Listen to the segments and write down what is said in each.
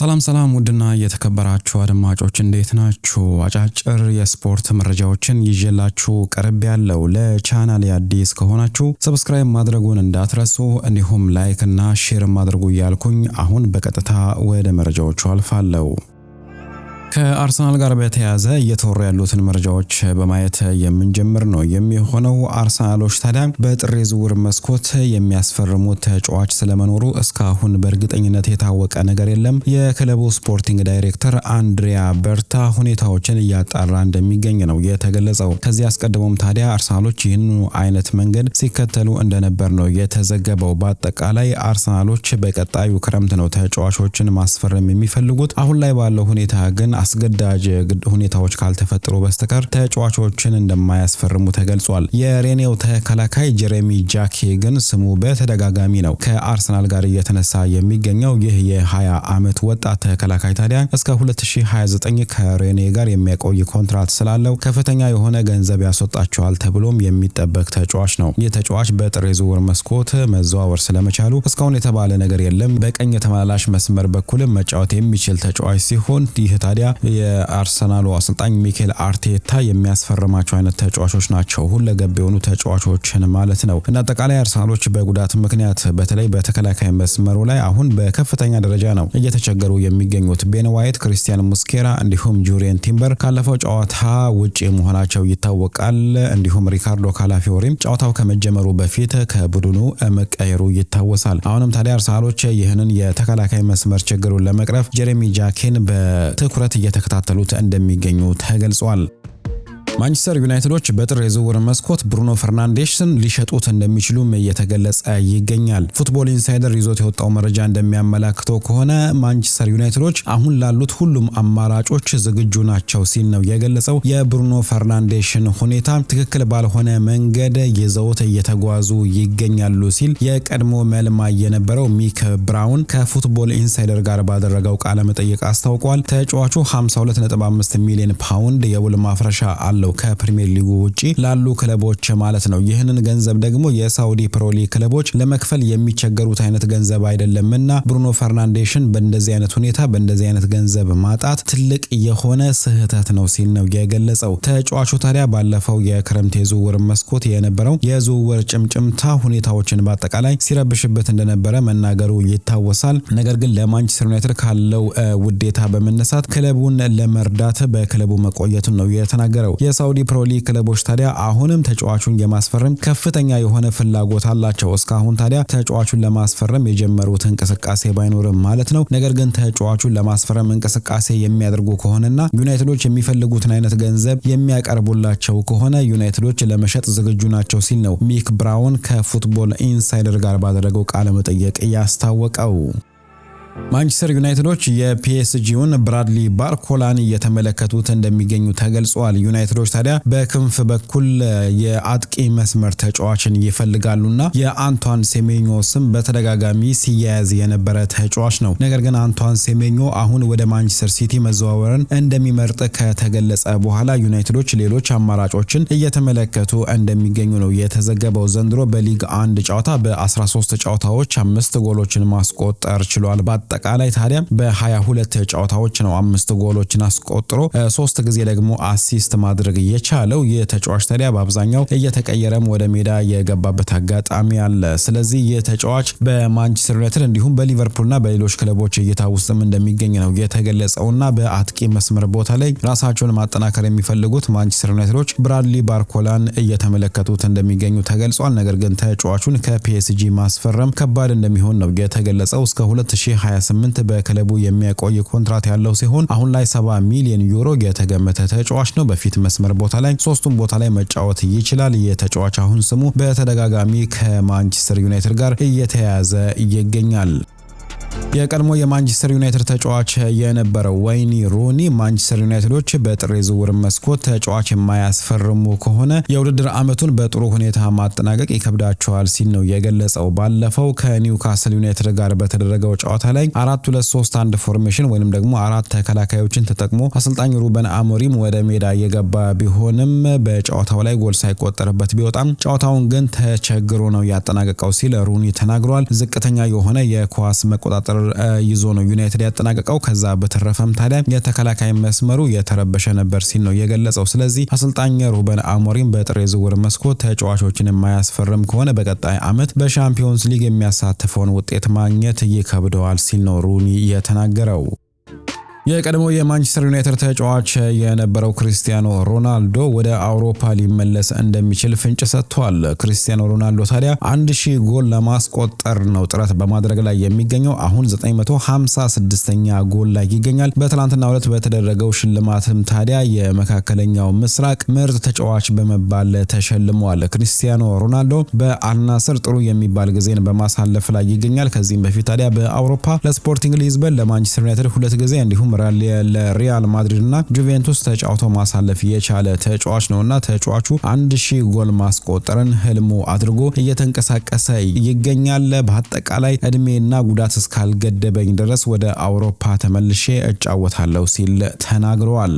ሰላም ውድና የተከበራችሁ አድማጮች እንዴት ናችሁ? አጫጭር የስፖርት መረጃዎችን ይዤላችሁ ቀርብ ያለው ለቻናሌ አዲስ ከሆናችሁ ሰብስክራይብ ማድረጉን እንዳትረሱ እንዲሁም ላይክ እና ሼር ማድረጉ እያልኩኝ አሁን በቀጥታ ወደ መረጃዎቹ አልፋለሁ። ከአርሰናል ጋር በተያያዘ እየተወሩ ያሉትን መረጃዎች በማየት የምንጀምር ነው የሚሆነው። አርሰናሎች ታዲያ በጥር የዝውውር መስኮት የሚያስፈርሙት ተጫዋች ስለመኖሩ እስካሁን በእርግጠኝነት የታወቀ ነገር የለም። የክለቡ ስፖርቲንግ ዳይሬክተር አንድሪያ በርታ ሁኔታዎችን እያጣራ እንደሚገኝ ነው የተገለጸው። ከዚህ አስቀድሞም ታዲያ አርሰናሎች ይህን አይነት መንገድ ሲከተሉ እንደነበር ነው የተዘገበው። በአጠቃላይ አርሰናሎች በቀጣዩ ክረምት ነው ተጫዋቾችን ማስፈረም የሚፈልጉት። አሁን ላይ ባለው ሁኔታ ግን አስገዳጅ ሁኔታዎች ካልተፈጠሩ በስተቀር ተጫዋቾችን እንደማያስፈርሙ ተገልጿል። የሬኔው ተከላካይ ጀሬሚ ጃኬ ግን ስሙ በተደጋጋሚ ነው ከአርሰናል ጋር እየተነሳ የሚገኘው። ይህ የ20 ዓመት ወጣት ተከላካይ ታዲያ እስከ 2029 ከሬኔ ጋር የሚያቆይ ኮንትራት ስላለው ከፍተኛ የሆነ ገንዘብ ያስወጣቸዋል ተብሎም የሚጠበቅ ተጫዋች ነው። ይህ ተጫዋች በጥር የዝውውር መስኮት መዘዋወር ስለመቻሉ እስካሁን የተባለ ነገር የለም። በቀኝ ተመላላሽ መስመር በኩልም መጫወት የሚችል ተጫዋች ሲሆን ይህ ታዲያ የአርሰናሉ አሰልጣኝ ሚኬል አርቴታ የሚያስፈርማቸው አይነት ተጫዋቾች ናቸው። ሁለገብ የሆኑ ተጫዋቾችን ማለት ነው። እና አጠቃላይ አርሰናሎች በጉዳት ምክንያት በተለይ በተከላካይ መስመሩ ላይ አሁን በከፍተኛ ደረጃ ነው እየተቸገሩ የሚገኙት። ቤን ዋይት፣ ክሪስቲያን ሙስኬራ እንዲሁም ጁሪየን ቲምበር ካለፈው ጨዋታ ውጪ መሆናቸው ይታወቃል። እንዲሁም ሪካርዶ ካላፊዮሪም ጨዋታው ከመጀመሩ በፊት ከቡድኑ መቀየሩ ይታወሳል። አሁንም ታዲያ አርሰናሎች ይህንን የተከላካይ መስመር ችግሩን ለመቅረፍ ጀሬሚ ጃኬን በትኩረት እየተከታተሉት እንደሚገኙ ተገልጿል። ማንቸስተር ዩናይትዶች በጥር የዝውውር መስኮት ብሩኖ ፈርናንዴስን ሊሸጡት እንደሚችሉም እየተገለጸ ይገኛል። ፉትቦል ኢንሳይደር ይዞት የወጣው መረጃ እንደሚያመላክተው ከሆነ ማንቸስተር ዩናይትዶች አሁን ላሉት ሁሉም አማራጮች ዝግጁ ናቸው ሲል ነው የገለጸው። የብሩኖ ፈርናንዴስን ሁኔታ ትክክል ባልሆነ መንገድ ይዘውት እየተጓዙ ይገኛሉ ሲል የቀድሞ መልማይ የነበረው ሚክ ብራውን ከፉትቦል ኢንሳይደር ጋር ባደረገው ቃለ መጠይቅ አስታውቋል። ተጫዋቹ 52.5 ሚሊዮን ፓውንድ የውል ማፍረሻ አለው ከፕሪሚየር ሊጉ ውጪ ላሉ ክለቦች ማለት ነው። ይህንን ገንዘብ ደግሞ የሳውዲ ፕሮ ሊግ ክለቦች ለመክፈል የሚቸገሩት አይነት ገንዘብ አይደለምና ብሩኖ ፈርናንዴስን በእንደዚህ አይነት ሁኔታ በእንደዚህ አይነት ገንዘብ ማጣት ትልቅ የሆነ ስህተት ነው ሲል ነው የገለጸው። ተጫዋቹ ታዲያ ባለፈው የክረምት የዝውውር መስኮት የነበረው የዝውውር ጭምጭምታ ሁኔታዎችን በአጠቃላይ ሲረብሽበት እንደነበረ መናገሩ ይታወሳል። ነገር ግን ለማንቸስተር ዩናይትድ ካለው ውዴታ በመነሳት ክለቡን ለመርዳት በክለቡ መቆየቱን ነው የተናገረው። የሳውዲ ፕሮ ሊግ ክለቦች ታዲያ አሁንም ተጫዋቹን የማስፈረም ከፍተኛ የሆነ ፍላጎት አላቸው። እስካሁን ታዲያ ተጫዋቹን ለማስፈረም የጀመሩት እንቅስቃሴ ባይኖርም ማለት ነው። ነገር ግን ተጫዋቹን ለማስፈረም እንቅስቃሴ የሚያደርጉ ከሆነና ዩናይትዶች የሚፈልጉትን አይነት ገንዘብ የሚያቀርቡላቸው ከሆነ ዩናይትዶች ለመሸጥ ዝግጁ ናቸው ሲል ነው ሚክ ብራውን ከፉትቦል ኢንሳይደር ጋር ባደረገው ቃለ መጠይቅ ያስታወቀው። ማንቸስተር ዩናይትዶች የፒኤስጂውን ብራድሊ ባርኮላን እየተመለከቱት እንደሚገኙ ተገልጿል። ዩናይትዶች ታዲያ በክንፍ በኩል የአጥቂ መስመር ተጫዋችን ይፈልጋሉና የአንቷን ሴሜኞ ስም በተደጋጋሚ ሲያያዝ የነበረ ተጫዋች ነው። ነገር ግን አንቷን ሴሜኞ አሁን ወደ ማንቸስተር ሲቲ መዘዋወርን እንደሚመርጥ ከተገለጸ በኋላ ዩናይትዶች ሌሎች አማራጮችን እየተመለከቱ እንደሚገኙ ነው የተዘገበው። ዘንድሮ በሊግ 1 ጨዋታ በ13 ጨዋታዎች 5 ጎሎችን ማስቆጠር ችሏል። አጠቃላይ ታዲያ በ22 ጨዋታዎች ነው 5 ጎሎችን አስቆጥሮ 3 ጊዜ ደግሞ አሲስት ማድረግ የቻለው። የተጫዋች ታዲያ በአብዛኛው እየተቀየረም ወደ ሜዳ የገባበት አጋጣሚ አለ። ስለዚህ የተጫዋች በማንቸስተር ዩናይትድ እንዲሁም በሊቨርፑልና በሌሎች ክለቦች እይታ ውስጥም እንደሚገኝ ነው የተገለጸውና በአጥቂ መስመር ቦታ ላይ ራሳቸውን ማጠናከር የሚፈልጉት ማንቸስተር ዩናይትዶች ብራድሊ ባርኮላን እየተመለከቱት እንደሚገኙ ተገልጿል። ነገር ግን ተጫዋቹን ከፒኤስጂ ማስፈረም ከባድ እንደሚሆን ነው የተገለጸው። እስከ 2028 በክለቡ የሚያቆይ ኮንትራት ያለው ሲሆን አሁን ላይ 70 ሚሊዮን ዩሮ የተገመተ ተጫዋች ነው። በፊት መስመር ቦታ ላይ ሶስቱም ቦታ ላይ መጫወት ይችላል። የተጫዋች አሁን ስሙ በተደጋጋሚ ከማንቸስተር ዩናይትድ ጋር እየተያያዘ ይገኛል። የቀድሞ የማንቸስተር ዩናይትድ ተጫዋች የነበረው ወይኒ ሩኒ ማንቸስተር ዩናይትዶች በጥር የዝውውር መስኮት ተጫዋች የማያስፈርሙ ከሆነ የውድድር ዓመቱን በጥሩ ሁኔታ ማጠናቀቅ ይከብዳቸዋል ሲል ነው የገለጸው። ባለፈው ከኒውካስል ዩናይትድ ጋር በተደረገው ጨዋታ ላይ 4-2-3-1 ፎርሜሽን ወይንም ደግሞ 4 ተከላካዮችን ተጠቅሞ አሰልጣኝ ሩበን አሞሪም ወደ ሜዳ የገባ ቢሆንም በጨዋታው ላይ ጎል ሳይቆጠርበት ቢወጣም ጨዋታውን ግን ተቸግሮ ነው ያጠናቀቀው ሲል ሩኒ ተናግሯል። ዝቅተኛ የሆነ የኳስ መቆጣጠር አጥር ይዞ ነው ዩናይትድ ያጠናቀቀው። ከዛ በተረፈም ታዲያ የተከላካይ መስመሩ የተረበሸ ነበር ሲል ነው የገለጸው። ስለዚህ አሰልጣኝ ሩበን አሞሪም በጥር የዝውውር መስኮት ተጫዋቾችን የማያስፈርም ከሆነ በቀጣይ ዓመት በሻምፒዮንስ ሊግ የሚያሳትፈውን ውጤት ማግኘት ይከብደዋል ሲል ነው ሩኒ የተናገረው። የቀድሞ የማንቸስተር ዩናይትድ ተጫዋች የነበረው ክሪስቲያኖ ሮናልዶ ወደ አውሮፓ ሊመለስ እንደሚችል ፍንጭ ሰጥቷል። ክሪስቲያኖ ሮናልዶ ታዲያ 1000 ጎል ለማስቆጠር ነው ጥረት በማድረግ ላይ የሚገኘው። አሁን 956ኛ ጎል ላይ ይገኛል። በትላንትናው ዕለት በተደረገው ሽልማትም ታዲያ የመካከለኛው ምስራቅ ምርጥ ተጫዋች በመባል ተሸልሟል። ክሪስቲያኖ ሮናልዶ በአልናስር ጥሩ የሚባል ጊዜን በማሳለፍ ላይ ይገኛል። ከዚህም በፊት ታዲያ በአውሮፓ ለስፖርቲንግ ሊዝበን፣ ለማንቸስተር ዩናይትድ 2 ጊዜ እንዲሁም ለሪያል ማድሪድ እና ጁቬንቱስ ተጫውቶ ማሳለፍ የቻለ ተጫዋች ነውና ተጫዋቹ 1000 ጎል ማስቆጠርን ህልሙ አድርጎ እየተንቀሳቀሰ ይገኛል። በአጠቃላይ እድሜና ጉዳት እስካልገደበኝ ድረስ ወደ አውሮፓ ተመልሼ እጫወታለሁ ሲል ተናግሯል።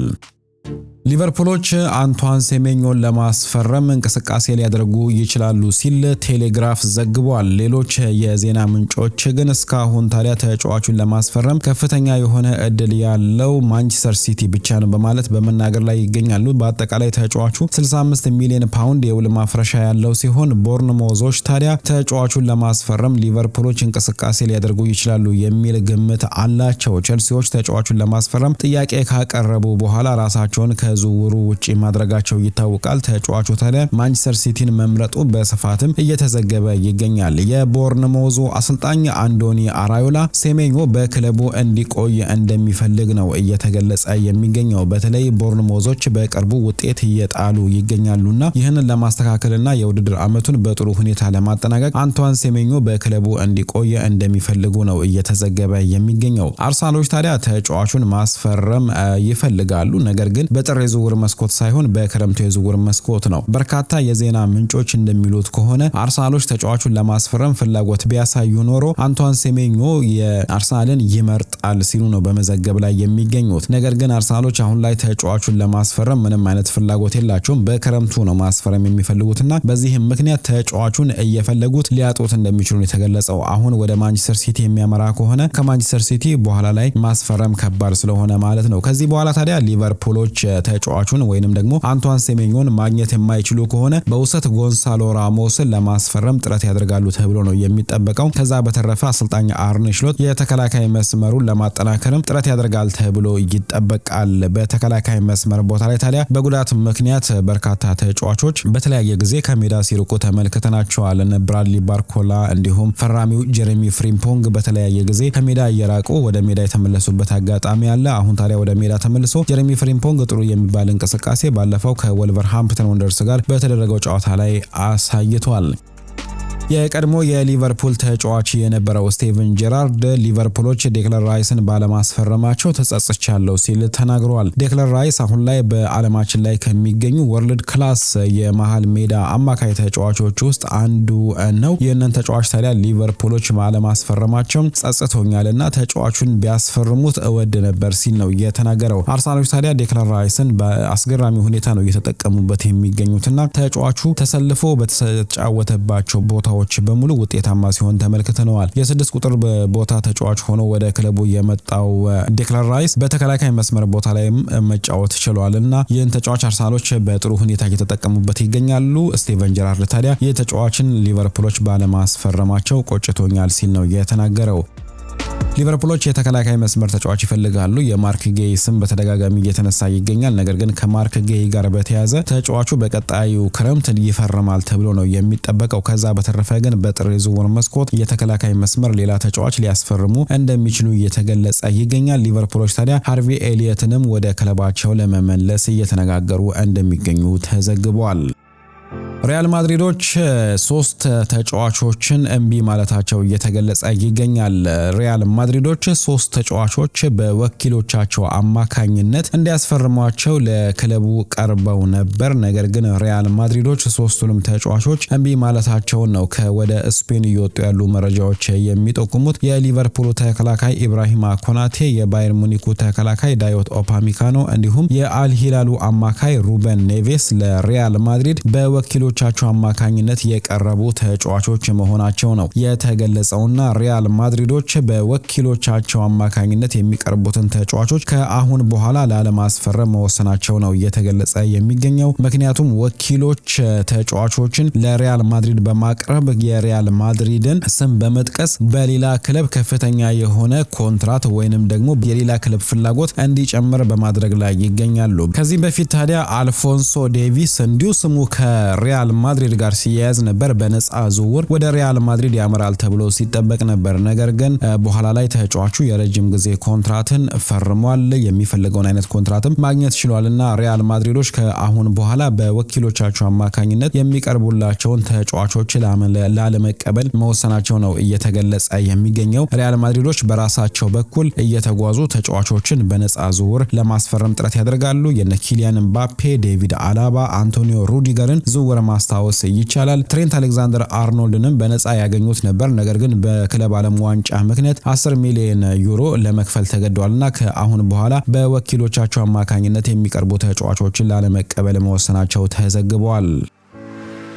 ሊቨርፑሎች አንቷን ሴሜኞን ለማስፈረም እንቅስቃሴ ሊያደርጉ ይችላሉ ሲል ቴሌግራፍ ዘግቧል። ሌሎች የዜና ምንጮች ግን እስካሁን ታዲያ ተጫዋቹን ለማስፈረም ከፍተኛ የሆነ እድል ያለው ማንቸስተር ሲቲ ብቻ ነው በማለት በመናገር ላይ ይገኛሉ። በአጠቃላይ ተጫዋቹ 65 ሚሊዮን ፓውንድ የውል ማፍረሻ ያለው ሲሆን ቦርንሞዞች ታዲያ ተጫዋቹን ለማስፈረም ሊቨርፑሎች እንቅስቃሴ ሊያደርጉ ይችላሉ የሚል ግምት አላቸው። ቼልሲዎች ተጫዋቹን ለማስፈረም ጥያቄ ካቀረቡ በኋላ ራሳቸውን ከዝውውሩ ውጪ ማድረጋቸው ይታወቃል። ተጫዋቹ ታዲያ ማንቸስተር ሲቲን መምረጡ በስፋትም እየተዘገበ ይገኛል። የቦርንሞዙ አሰልጣኝ አንዶኒ አራዮላ ሴሜኞ በክለቡ እንዲቆይ እንደሚፈልግ ነው እየተገለጸ የሚገኘው። በተለይ ቦርንሞዞች በቅርቡ ውጤት እየጣሉ ይገኛሉና ይህንን ለማስተካከልና የውድድር ዓመቱን በጥሩ ሁኔታ ለማጠናቀቅ አንቷን ሴሜኞ በክለቡ እንዲቆይ እንደሚፈልጉ ነው እየተዘገበ የሚገኘው። አርሰናሎች ታዲያ ተጫዋቹን ማስፈረም ይፈልጋሉ። ነገር ግን በጥር የዝውውር መስኮት ሳይሆን በክረምቱ የዝውውር መስኮት ነው። በርካታ የዜና ምንጮች እንደሚሉት ከሆነ አርሰናሎች ተጫዋቹን ለማስፈረም ፍላጎት ቢያሳዩ ኖሮ አንቷን ሴሜኞ የአርሰናልን ይመርጣል ሲሉ ነው በመዘገብ ላይ የሚገኙት። ነገር ግን አርሰናሎች አሁን ላይ ተጫዋቹን ለማስፈረም ምንም አይነት ፍላጎት የላቸውም። በክረምቱ ነው ማስፈረም የሚፈልጉትና በዚህም ምክንያት ተጫዋቹን እየፈለጉት ሊያጡት እንደሚችሉ የተገለጸው። አሁን ወደ ማንቸስተር ሲቲ የሚያመራ ከሆነ ከማንቸስተር ሲቲ በኋላ ላይ ማስፈረም ከባድ ስለሆነ ማለት ነው። ከዚህ በኋላ ታዲያ ሊቨርፑሎች ተጫዋቹን ወይንም ደግሞ አንቷን ሴሜኞን ማግኘት የማይችሉ ከሆነ በውሰት ጎንሳሎ ራሞስን ለማስፈረም ጥረት ያደርጋሉ ተብሎ ነው የሚጠበቀው። ከዛ በተረፈ አሰልጣኝ አርኔ ስሎት የተከላካይ መስመሩን ለማጠናከርም ጥረት ያደርጋል ተብሎ ይጠበቃል። በተከላካይ መስመር ቦታ ላይ ታዲያ በጉዳት ምክንያት በርካታ ተጫዋቾች በተለያየ ጊዜ ከሜዳ ሲርቁ ተመልክተናቸዋል። ብራድሊ ባርኮላ እንዲሁም ፈራሚው ጀሬሚ ፍሪምፖንግ በተለያየ ጊዜ ከሜዳ እየራቁ ወደ ሜዳ የተመለሱበት አጋጣሚ አለ። አሁን ታዲያ ወደ ሜዳ ተመልሶ ጀሬሚ ፍሪምፖንግ ጥሩ የሚባል እንቅስቃሴ ባለፈው ከወልቨርሃምፕተን ወንደርስ ጋር በተደረገው ጨዋታ ላይ አሳይቷል። የቀድሞ የሊቨርፑል ተጫዋች የነበረው ስቲቨን ጄራርድ ሊቨርፑሎች ዴክለር ራይስን ባለማስፈረማቸው ተጸጽቻለሁ ሲል ተናግሯል። ዴክለር ራይስ አሁን ላይ በዓለማችን ላይ ከሚገኙ ወርልድ ክላስ የመሃል ሜዳ አማካይ ተጫዋቾች ውስጥ አንዱ ነው። ይህንን ተጫዋች ታዲያ ሊቨርፑሎች ባለማስፈረማቸው ጸጽቶኛልና ተጫዋቹን ቢያስፈርሙት እወድ ነበር ሲል ነው የተናገረው። አርሰናሎች ታዲያ ዴክለር ራይስን በአስገራሚ ሁኔታ ነው እየተጠቀሙበት የሚገኙትና ተጫዋቹ ተሰልፎ በተጫወተባቸው ቦታ በሙሉ ውጤታማ ሲሆን ተመልክተነዋል። የ6 ቁጥር ቦታ ተጫዋች ሆኖ ወደ ክለቡ የመጣው ዴክለር ራይስ በተከላካይ መስመር ቦታ ላይም መጫወት ችሏልና ይህን ተጫዋች አርሰናሎች በጥሩ ሁኔታ እየተጠቀሙበት ይገኛሉ። ስቲቨን ጄራርድ ታዲያ የተጫዋችን ሊቨርፑሎች ባለማስፈረማቸው ቆጭቶኛል ሲል ነው የተናገረው። ሊቨርፑሎች የተከላካይ መስመር ተጫዋች ይፈልጋሉ። የማርክ ጌይ ስም በተደጋጋሚ እየተነሳ ይገኛል። ነገር ግን ከማርክ ጌይ ጋር በተያያዘ ተጫዋቹ በቀጣዩ ክረምት ይፈርማል ተብሎ ነው የሚጠበቀው። ከዛ በተረፈ ግን በጥር የዝውውር መስኮት የተከላካይ መስመር ሌላ ተጫዋች ሊያስፈርሙ እንደሚችሉ እየተገለጸ ይገኛል። ሊቨርፑሎች ታዲያ ሃርቪ ኤሊየትንም ወደ ክለባቸው ለመመለስ እየተነጋገሩ እንደሚገኙ ተዘግቧል። ሪያል ማድሪዶች 3 ተጫዋቾችን እምቢ ማለታቸው እየተገለጸ ይገኛል። ሪያል ማድሪዶች 3 ተጫዋቾች በወኪሎቻቸው አማካኝነት እንዲያስፈርሟቸው ለክለቡ ቀርበው ነበር። ነገር ግን ሪያል ማድሪዶች 3ቱንም ተጫዋቾች እምቢ ማለታቸውን ነው ከወደ ስፔን እየወጡ ያሉ መረጃዎች የሚጠቁሙት። የሊቨርፑል ተከላካይ ኢብራሂማ ኮናቴ፣ የባየር ሙኒኩ ተከላካይ ዳዮት ኦፓሚካኖ እንዲሁም የአልሂላሉ አማካይ ሩበን ኔቬስ ለሪያል ማድሪድ በወኪሉ በወኪሎቻቸው አማካኝነት የቀረቡ ተጫዋቾች መሆናቸው ነው የተገለጸውና ሪያል ማድሪዶች በወኪሎቻቸው አማካኝነት የሚቀርቡትን ተጫዋቾች ከአሁን በኋላ ላለማስፈረም መወሰናቸው ነው እየተገለጸ የሚገኘው። ምክንያቱም ወኪሎች ተጫዋቾችን ለሪያል ማድሪድ በማቅረብ የሪያል ማድሪድን ስም በመጥቀስ በሌላ ክለብ ከፍተኛ የሆነ ኮንትራት ወይንም ደግሞ የሌላ ክለብ ፍላጎት እንዲጨምር በማድረግ ላይ ይገኛሉ። ከዚህ በፊት ታዲያ አልፎንሶ ዴቪስ እንዲሁ ስሙ ከሪያል ማድሪድ ጋር ሲያያዝ ነበር። በነፃ ዝውውር ወደ ሪያል ማድሪድ ያመራል ተብሎ ሲጠበቅ ነበር። ነገር ግን በኋላ ላይ ተጫዋቹ የረጅም ጊዜ ኮንትራትን ፈርሟል። የሚፈልገውን አይነት ኮንትራትም ማግኘት ችሏልና ሪያል ማድሪዶች ከአሁን በኋላ በወኪሎቻቸው አማካኝነት የሚቀርቡላቸውን ተጫዋቾች ላለመቀበል መወሰናቸው ነው እየተገለጸ የሚገኘው። ሪያል ማድሪዶች በራሳቸው በኩል እየተጓዙ ተጫዋቾችን በነፃ ዝውውር ለማስፈረም ጥረት ያደርጋሉ። የነ ኪሊያን ምባፔ፣ ዴቪድ አላባ፣ አንቶኒዮ ሩዲገርን ዝውውር ማስታወስ ይቻላል። ትሬንት አሌክዛንደር አርኖልድንም በነፃ ያገኙት ነበር። ነገር ግን በክለብ ዓለም ዋንጫ ምክንያት 10 ሚሊዮን ዩሮ ለመክፈል ተገደዋልና ከአሁን በኋላ በወኪሎቻቸው አማካኝነት የሚቀርቡ ተጫዋቾችን ላለመቀበል መወሰናቸው ተዘግቧል።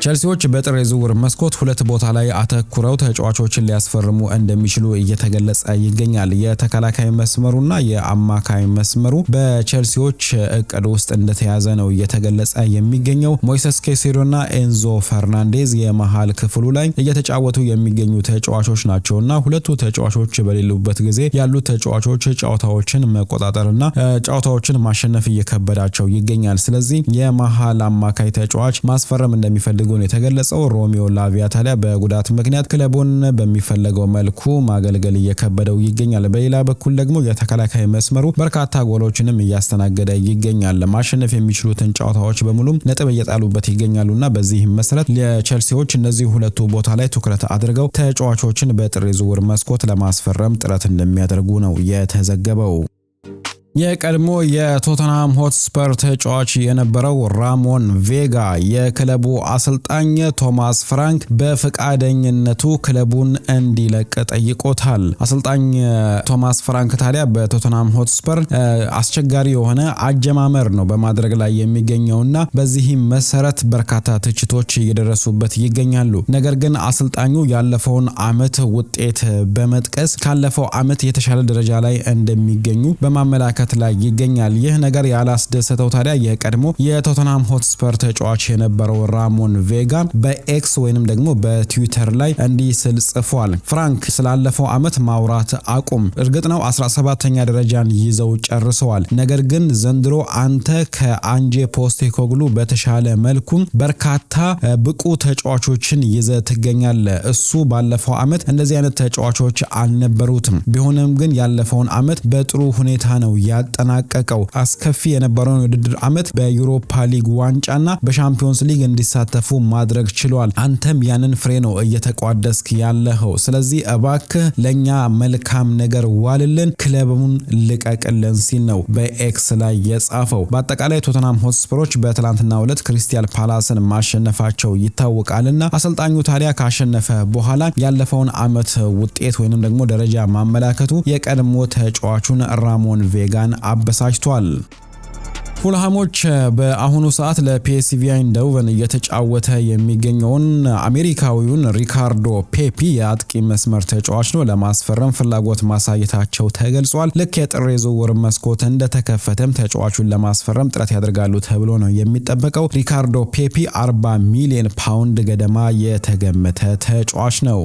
ቸልሲዎች በጥር የዝውውር መስኮት ሁለት ቦታ ላይ አተኩረው ተጫዋቾችን ሊያስፈርሙ እንደሚችሉ እየተገለጸ ይገኛል። የተከላካይ መስመሩና የአማካይ መስመሩ በቸልሲዎች እቅድ ውስጥ እንደተያዘ ነው እየተገለጸ የሚገኘው። ሞይሰስ ኬሴዶና ኤንዞ ፈርናንዴዝ የመሃል ክፍሉ ላይ እየተጫወቱ የሚገኙ ተጫዋቾች ናቸውና ሁለቱ ተጫዋቾች በሌሉበት ጊዜ ያሉት ተጫዋቾች ጨዋታዎችን መቆጣጠርና ጨዋታዎችን ማሸነፍ እየከበዳቸው ይገኛል። ስለዚህ የመሃል አማካይ ተጫዋች ማስፈረም እንደሚፈልጉ የተገለጸው። ሮሚዮ ላቪያ ታዲያ በጉዳት ምክንያት ክለቡን በሚፈለገው መልኩ ማገልገል እየከበደው ይገኛል። በሌላ በኩል ደግሞ የተከላካይ መስመሩ በርካታ ጎሎችንም እያስተናገደ ይገኛል። ማሸነፍ የሚችሉትን ጨዋታዎች በሙሉ ነጥብ እየጣሉበት ይገኛሉና በዚህም መሰረት ለቸልሲዎች እነዚህ ሁለቱ ቦታ ላይ ትኩረት አድርገው ተጫዋቾችን በጥር ዝውውር መስኮት ለማስፈረም ጥረት እንደሚያደርጉ ነው የተዘገበው። የቀድሞ የቶተንሃም ሆትስፐር ተጫዋች የነበረው ራሞን ቬጋ የክለቡ አሰልጣኝ ቶማስ ፍራንክ በፈቃደኝነቱ ክለቡን እንዲለቅ ጠይቆታል። አሰልጣኝ ቶማስ ፍራንክ ታዲያ በቶተንሃም ሆትስፐር አስቸጋሪ የሆነ አጀማመር ነው በማድረግ ላይ የሚገኘውና በዚህም መሰረት በርካታ ትችቶች እየደረሱበት ይገኛሉ። ነገር ግን አሰልጣኙ ያለፈውን ዓመት ውጤት በመጥቀስ ካለፈው ዓመት የተሻለ ደረጃ ላይ እንደሚገኙ በማመላከት ላይ ይገኛል። ይህ ነገር ያላስደሰተው ታዲያ የቀድሞ የቶተንሃም ሆትስፐር ተጫዋች የነበረው ራሞን ቬጋ በኤክስ ወይንም ደግሞ በትዊተር ላይ እንዲህ ሲል ጽፏል። ፍራንክ ስላለፈው ዓመት ማውራት አቁም። እርግጥ ነው 17ኛ ደረጃን ይዘው ጨርሰዋል። ነገር ግን ዘንድሮ አንተ ከአንጄ ፖስቴኮግሉ በተሻለ መልኩ በርካታ ብቁ ተጫዋቾችን ይዘ ትገኛለህ። እሱ ባለፈው ዓመት እንደዚህ አይነት ተጫዋቾች አልነበሩትም። ቢሆንም ግን ያለፈውን ዓመት በጥሩ ሁኔታ ነው ያጠናቀቀው። አስከፊ የነበረውን ውድድር ዓመት በዩሮፓ ሊግ ዋንጫና በሻምፒዮንስ ሊግ እንዲሳተፉ ማድረግ ችሏል። አንተም ያንን ፍሬ ነው እየተቋደስክ ያለኸው። ስለዚህ እባክህ ለኛ መልካም ነገር ዋልልን፣ ክለቡን ልቀቅልን ሲል ነው በኤክስ ላይ የጻፈው። በአጠቃላይ ቶተንሃም ሆትስፐሮች በትላንትናው ዕለት ክሪስታል ፓላስን ማሸነፋቸው ይታወቃልና አሰልጣኙ ታዲያ ካሸነፈ በኋላ ያለፈውን ዓመት ውጤት ወይንም ደግሞ ደረጃ ማመላከቱ የቀድሞ ተጫዋቹን ራሞን ቬጋን አበሳጭቷል። ፉልሃሞች በአሁኑ ሰዓት ለፒኤስቪ አይንድሆቨን እየተጫወተ የሚገኘውን አሜሪካዊውን ሪካርዶ ፔፒ የአጥቂ መስመር ተጫዋች ነው ለማስፈረም ፍላጎት ማሳየታቸው ተገልጿል። ልክ የጥር የዝውውር መስኮት እንደተከፈተም ተጫዋቹን ለማስፈረም ጥረት ያደርጋሉ ተብሎ ነው የሚጠበቀው። ሪካርዶ ፔፒ 40 ሚሊዮን ፓውንድ ገደማ የተገመተ ተጫዋች ነው።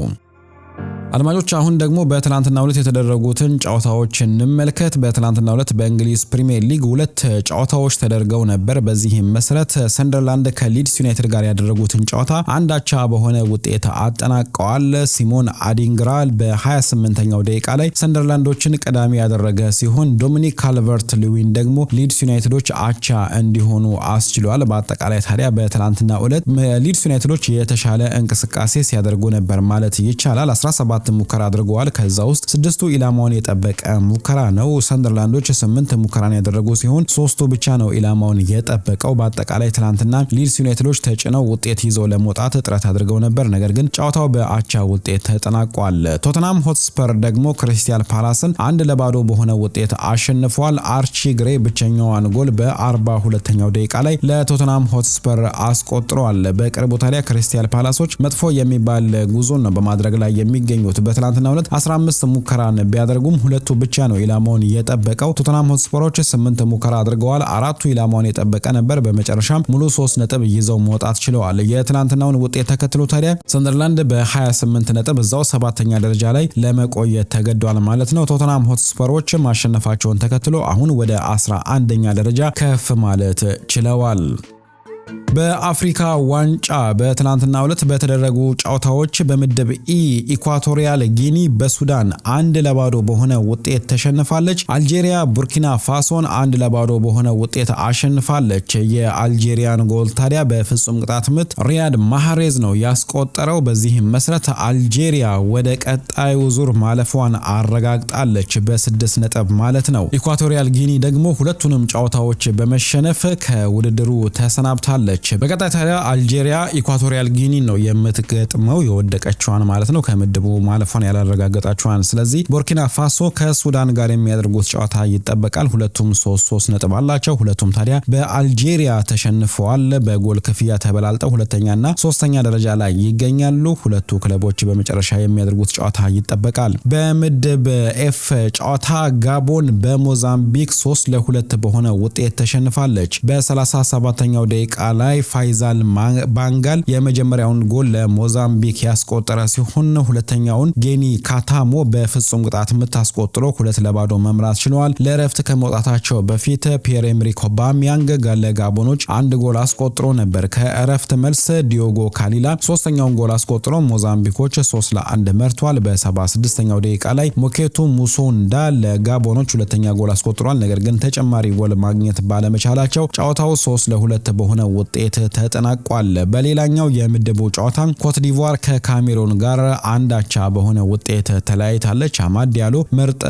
አድማጮች አሁን ደግሞ በትላንትናው ዕለት የተደረጉትን ጨዋታዎች እንመልከት። በትላንትናው ዕለት በእንግሊዝ ፕሪሚየር ሊግ ሁለት ጨዋታዎች ተደርገው ነበር። በዚህም መሰረት ሰንደርላንድ ከሊድስ ዩናይትድ ጋር ያደረጉትን ጨዋታ አንድ አቻ በሆነ ውጤት አጠናቀዋል። ሲሞን አዲንግራል በ28ኛው ደቂቃ ላይ ሰንደርላንዶችን ቀዳሚ ያደረገ ሲሆን ዶሚኒክ ካልቨርት-ሉዊን ደግሞ ሊድስ ዩናይትዶች አቻ እንዲሆኑ አስችሏል። በአጠቃላይ ታዲያ በትላንትናው ዕለት ሊድስ ዩናይትዶች የተሻለ እንቅስቃሴ ሲያደርጉ ነበር ማለት ይቻላል። 17 7 ሙከራ አድርገዋል። ከዛ ውስጥ 6ቱ ኢላማውን የጠበቀ ሙከራ ነው። ሰንደርላንዶች 8 ሙከራን ያደረጉ ሲሆን 3ቱ ብቻ ነው ኢላማውን የጠበቀው። በአጠቃላይ ትላንትና ሊድስ ዩናይትዶች ተጭነው ውጤት ይዘው ለመውጣት ጥረት አድርገው ነበር። ነገር ግን ጨዋታው በአቻ ውጤት ተጠናቋል። ቶተንሃም ሆትስፐር ደግሞ ክሪስታል ፓላስን 1-0 በሆነ ውጤት አሸንፏል። አርቺ ግሬ ብቸኛዋን ጎል በ42ኛው ደቂቃ ላይ ለቶተንሃም ሆትስፐር አስቆጥሯል። በቅርቡ ታዲያ ክሪስታል ፓላሶች መጥፎ የሚባል ጉዞን ነው በማድረግ ላይ የሚገኙት። በትላንትናው ዕለት 15 ሙከራን ቢያደርጉም 2ቱ ብቻ ነው ኢላማውን የጠበቀው። ቶተንሃም ሆትስፐሮች 8 ሙከራ አድርገዋል። 4ቱ ኢላማውን የጠበቀ ነበር። በመጨረሻም ሙሉ 3 ነጥብ ይዘው መውጣት ችለዋል። የትላንትናውን ውጤት ተከትሎ ታዲያ ሰንደርላንድ በ28 ነጥብ እዛው 7ኛ ደረጃ ላይ ለመቆየት ተገዷል ማለት ነው። ቶተንሃም ሆትስፐሮች ማሸነፋቸውን ተከትሎ አሁን ወደ 11ኛ ደረጃ ከፍ ማለት ችለዋል። በአፍሪካ ዋንጫ በትናንትናው ዕለት በተደረጉ ጨዋታዎች በምድብ ኢ ኢኳቶሪያል ጊኒ በሱዳን 1-0 በሆነ ውጤት ተሸንፋለች። አልጄሪያ ቡርኪና ፋሶን 1-0 በሆነ ውጤት አሸንፋለች። የአልጄሪያን ጎል ታዲያ በፍጹም ቅጣት ምት ሪያድ ማህሬዝ ነው ያስቆጠረው። በዚህም መሰረት አልጄሪያ ወደ ቀጣዩ ዙር ማለፏን አረጋግጣለች በ6 ነጥብ ማለት ነው። ኢኳቶሪያል ጊኒ ደግሞ ሁለቱንም ጨዋታዎች በመሸነፍ ከውድድሩ ተሰናብታለች። በቀጣይ ታዲያ አልጄሪያ ኢኳቶሪያል ጊኒ ነው የምትገጥመው የወደቀችዋን ማለት ነው ከምድቡ ማለፏን ያላረጋገጣችዋን። ስለዚህ ቡርኪና ፋሶ ከሱዳን ጋር የሚያደርጉት ጨዋታ ይጠበቃል። ሁለቱም 3 ነጥብ አላቸው። ሁለቱም ታዲያ በአልጄሪያ ተሸንፈዋል። በጎል ክፍያ ተበላልጠው ሁለተኛና 3ኛ ደረጃ ላይ ይገኛሉ። ሁለቱ ክለቦች በመጨረሻ የሚያደርጉት ጨዋታ ይጠበቃል። በምድብ ኤፍ ጨዋታ ጋቦን በሞዛምቢክ 3-2 በሆነ ውጤት ተሸንፋለች። በ37ኛው ደቂቃ ላይ ፋይዛል ባንጋል የመጀመሪያውን ጎል ለሞዛምቢክ ያስቆጠረ ሲሆን ሁለተኛውን ጌኒ ካታሞ በፍጹም ቅጣት ምት አስቆጥሮ 2-0 መምራት ችለዋል። ለእረፍት ከመውጣታቸው በፊት ፒየር ኤምሪክ ኦባሚያንግ ለጋቦኖች 1 ጎል አስቆጥሮ ነበር። ከእረፍት መልስ ዲዮጎ ካሊላ 3ኛውን ጎል አስቆጥሮ ሞዛምቢኮች 3-1 መርቷል። በ76ኛው ደቂቃ ላይ ሞኬቱ ሙሶንዳ ለጋቦኖች ሁለተኛ ጎል አስቆጥሯል። ነገር ግን ተጨማሪ ጎል ማግኘት ባለመቻላቸው ጨዋታው 3-2 በሆነ ውጤት ተጠናቋል። በሌላኛው የምድቡ ጨዋታ ኮት ዲቯር ከካሜሩን ጋር 1-1 በሆነ ውጤት ተለያይታለች። አማድ ዲያሎ ምርጥ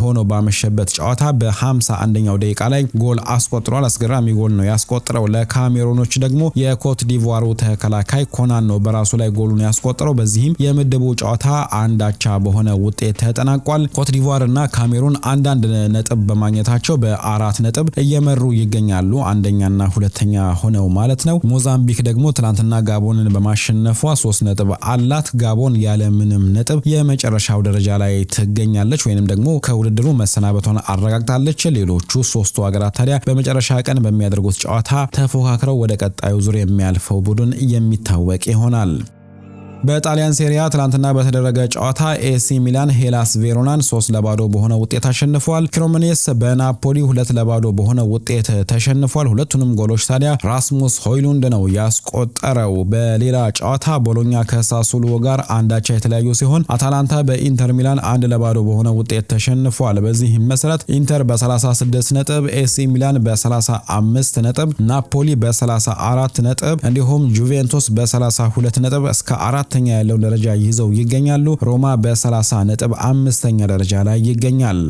ሆኖ ባመሸበት ጨዋታ በ51ኛው ደቂቃ ላይ ጎል አስቆጥሯል። አስገራሚ ጎል ነው ያስቆጠረው። ለካሜሩኖች ደግሞ የኮት ዲቯሩ ተከላካይ ኮናን ነው በራሱ ላይ ጎሉን ያስቆጠረው። በዚህም የምድቡ ጨዋታ 1-1 በሆነ ውጤት ተጠናቋል። ኮት ዲቯር እና ካሜሩን አንዳንድ ነጥብ በማግኘታቸው በ4 ነጥብ እየመሩ ይገኛሉ። አንደኛና ሁለተኛ ሆነው ማለት ነው። ሞዛምቢክ ደግሞ ትናንትና ጋቦንን በማሸነፏ 3 ነጥብ አላት። ጋቦን ያለ ምንም ነጥብ የመጨረሻው ደረጃ ላይ ትገኛለች ወይንም ደግሞ ከውድድሩ መሰናበቷን አረጋግጣለች። ሌሎቹ 3ቱ ሀገራት ታዲያ በመጨረሻ ቀን በሚያደርጉት ጨዋታ ተፎካክረው ወደ ቀጣዩ ዙር የሚያልፈው ቡድን የሚታወቅ ይሆናል። በጣሊያን ሴሪያ ትላንትና በተደረገ ጨዋታ ኤሲ ሚላን ሄላስ ቬሮናን 3-0 በሆነ ውጤት አሸንፏል። ክሮሞኔስ በናፖሊ 2-0 በሆነ ውጤት ተሸንፏል። ሁለቱንም ጎሎች ታዲያ ራስሙስ ሆይሉንድ ነው ያስቆጠረው። በሌላ ጨዋታ ቦሎኛ ከሳሱሎ ጋር 1-1 የተለያዩ ሲሆን አታላንታ በኢንተር ሚላን 1-0 በሆነ ውጤት ተሸንፏል። በዚህ መሰረት ኢንተር በ36 ነጥብ፣ ኤሲ ሚላን በ35 ነጥብ፣ ናፖሊ በ34 ነጥብ እንዲሁም ጁቬንቱስ በ32 ነጥብ እስከ 4ኛ ያለውን ደረጃ ይዘው ይገኛሉ። ሮማ በ30 ነጥብ 5ኛ ደረጃ ላይ ይገኛል።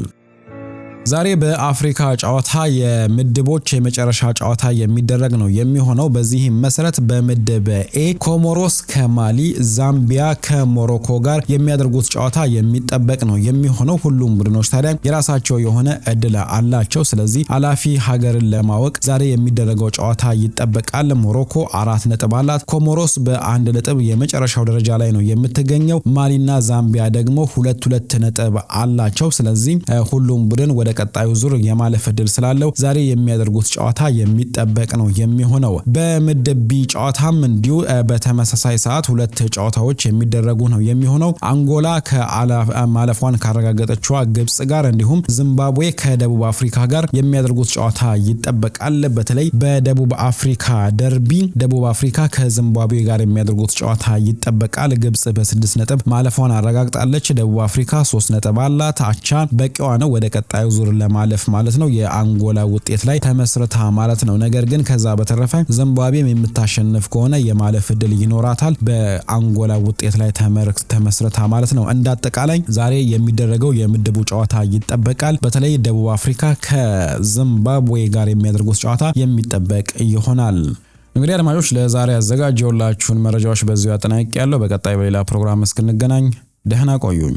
ዛሬ በአፍሪካ ጨዋታ የምድቦች የመጨረሻ ጨዋታ የሚደረግ ነው የሚሆነው። በዚህ መሰረት በምድብ ኤ ኮሞሮስ ከማሊ፣ ዛምቢያ ከሞሮኮ ጋር የሚያደርጉት ጨዋታ የሚጠበቅ ነው የሚሆነው። ሁሉም ቡድኖች ታዲያ የራሳቸው የሆነ እድል አላቸው። ስለዚህ አላፊ ሀገርን ለማወቅ ዛሬ የሚደረገው ጨዋታ ይጠበቃል። ሞሮኮ 4 ነጥብ አላት። ኮሞሮስ በ1 ነጥብ የመጨረሻው ደረጃ ላይ ነው የምትገኘው። ማሊና ዛምቢያ ደግሞ 2 ነጥብ አላቸው። ስለዚህ ሁሉም ቡድን ወደ ቀጣዩ ዙር የማለፍ እድል ስላለው ዛሬ የሚያደርጉት ጨዋታ የሚጠበቅ ነው የሚሆነው። በምድብ ቢ ጨዋታም እንዲሁ በተመሳሳይ ሰዓት 2 ጨዋታዎች የሚደረጉ ነው የሚሆነው። አንጎላ ከማለፏን ካረጋገጠችው ግብጽ ጋር እንዲሁም ዚምባብዌ ከደቡብ አፍሪካ ጋር የሚያደርጉት ጨዋታ ይጠበቃል። በተለይ በደቡብ አፍሪካ ደርቢ ደቡብ አፍሪካ ከዚምባብዌ ጋር የሚያደርጉት ጨዋታ ይጠበቃል። ግብጽ በ6 ነጥብ ማለፏን አረጋግጣለች። ደቡብ አፍሪካ 3 ነጥብ አላት። አቻ በቂዋ ነው ወደ ቀጣዩ ዙር ዙር ለማለፍ ማለት ነው የአንጎላ ውጤት ላይ ተመስርታ ማለት ነው። ነገር ግን ከዛ በተረፈ ዚምባብዌም የምታሸንፍ ከሆነ የማለፍ እድል ይኖራታል በአንጎላ ውጤት ላይ ተመስርታ ማለት ነው። እንዳጠቃላይ ዛሬ የሚደረገው የምድቡ ጨዋታ ይጠበቃል። በተለይ ደቡብ አፍሪካ ከዚምባብዌ ጋር የሚያደርጉት ጨዋታ የሚጠበቅ ይሆናል። እንግዲህ አድማጮች ለዛሬ ያዘጋጀውላችሁን መረጃዎች በዚሁ አጠናቅቄያለሁ። በቀጣይ በሌላ ፕሮግራም እስክንገናኝ ደህና ቆዩኝ።